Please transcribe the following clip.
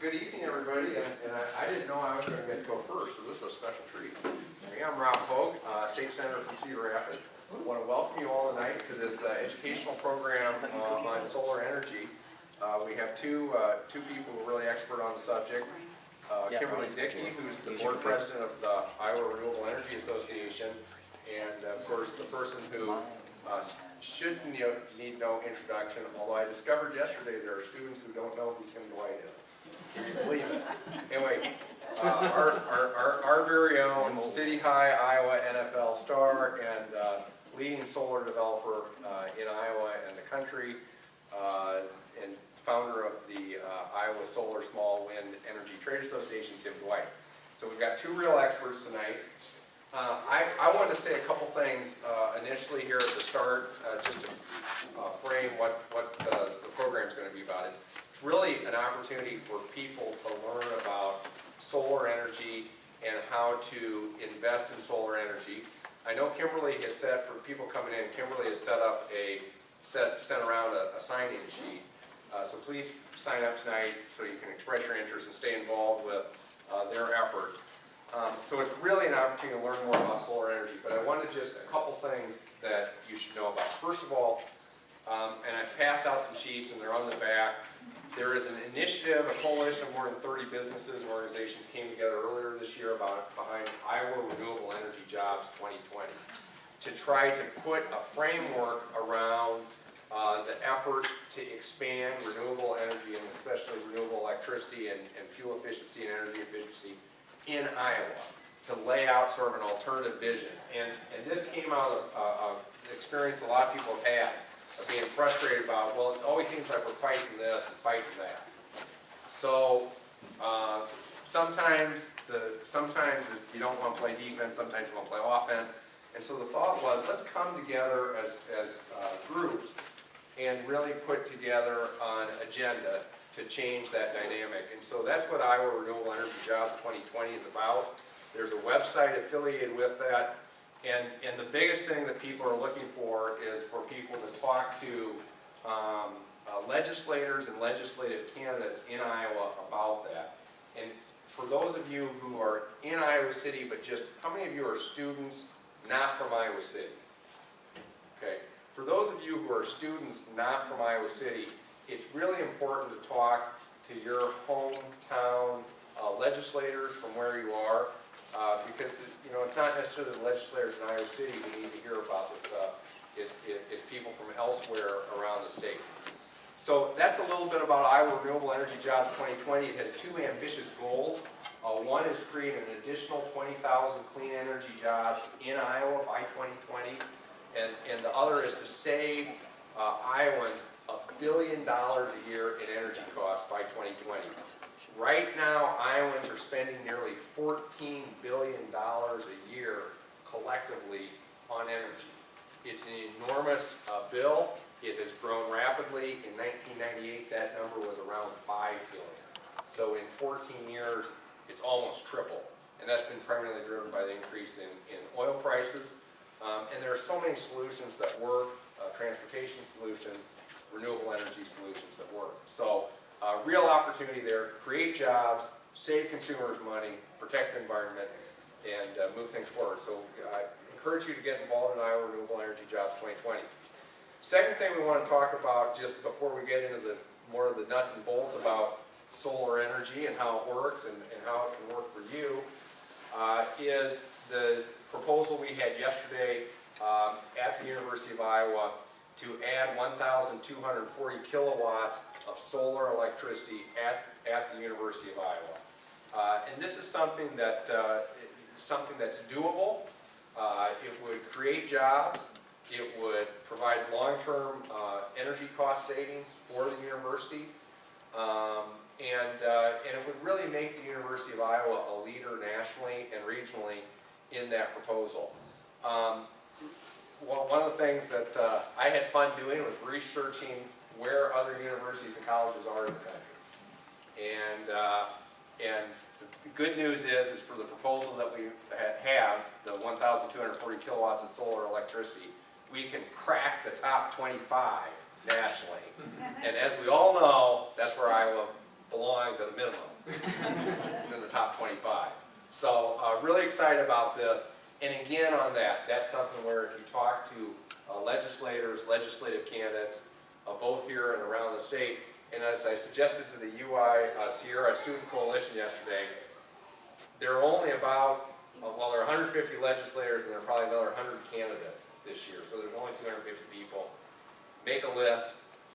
Good evening, everybody, and I didn't know I was going to get to go first, so this is a special treat. Hey, I'm Rob Hogue, State Senator from Cedar Rapids. I want to welcome you all tonight to this educational program on solar energy. We have two people who are really expert on the subject. Kimberly Dickey, who's the board president of the Iowa Renewable Energy Association, and of course the person who should need no introduction, although I discovered yesterday there are students who don't know who Tim Dwight is. Can you believe it? Anyway, our very own City High Iowa NFL star and leading solar developer in Iowa and the country, and founder of the Iowa Solar Small Wind Energy Trade Association, Tim Dwight. So we've got two real experts tonight. I wanted to say a couple things initially here at the start, just to frame what the program is going to be about. It's really an opportunity for people to learn about solar energy and how to invest in solar energy. I know Kimberly has said, for people coming in, Kimberly has set around a sign-in sheet. So please sign up tonight so you can express your interest and stay involved with their effort. So it's really an opportunity to learn more about solar energy, but I wanted just a couple things that you should know about. First of all, and I've passed out some sheets and they're on the back, there is an initiative, a coalition of more than 30 businesses and organizations came together earlier this year behind Iowa Renewable Energy Jobs 2020 to try to put a framework around the effort to expand renewable energy and especially renewable electricity and fuel efficiency and energy efficiency in Iowa, to lay out sort of an alternative vision. And this came out of the experience a lot of people have had of being frustrated about, well, it always seems like we're fighting this and fighting that. So sometimes you don't want to play defense, sometimes you want to play offense. And so the thought was, let's come together as groups and really put together an agenda to change that dynamic. And so that's what Iowa Renewable Energy Jobs 2020 is about. There's a website affiliated with that. And the biggest thing that people are looking for is for people to talk to legislators and legislative candidates in Iowa about that. And for those of you who are in Iowa City, but just, how many of you are students not from Iowa City? Okay. For those of you who are students not from Iowa City, it's really important to talk to your hometown legislators from where you are, because it's not necessarily the legislators in Iowa City who need to hear about this stuff. It's people from elsewhere around the state. So that's a little bit about Iowa Renewable Energy Jobs 2020. It has two ambitious goals. One is create an additional 20,000 clean energy jobs in Iowa by 2020, and the other is to save Iowans $1 billion a year in energy costs by 2020. Right now, Iowans are spending nearly $14 billion a year collectively on energy. It's an enormous bill. It has grown rapidly. In 1998, that number was around $5 billion. So in 14 years, it's almost tripled. And that's been primarily driven by the increase in oil prices. And there are so many solutions that work, transportation solutions, renewable energy solutions that work. So real opportunity there, create jobs, save consumers money, protect the environment, and move things forward. So I encourage you to get involved in Iowa Renewable Energy Jobs 2020. Second thing we want to talk about, just before we get into more of the nuts and bolts about solar energy and how it works and how it can work for you, is the proposal we had yesterday at the University of Iowa to add 1,240 kilowatts of solar electricity at the University of Iowa. And this is something that's doable. It would create jobs. It would provide long-term energy cost savings for the university. And it would really make the University of Iowa a leader nationally and regionally in that proposal. One of the things that I had fun doing was researching where other universities and colleges are in the country. And the good news is for the proposal that we have, the 1,240 kilowatts of solar electricity, we can crack the top 25 nationally. And as we all know, that's where Iowa belongs at a minimum. It's in the top 25. So really excited about this. And again on that, that's something where if you talk to legislators, legislative candidates, both here and around the state, and as I suggested to the UI Sierra Student Coalition yesterday, there are only about, well, there are 150 legislators and there are probably another 100 candidates this year, so there's only 250 people. Make a list,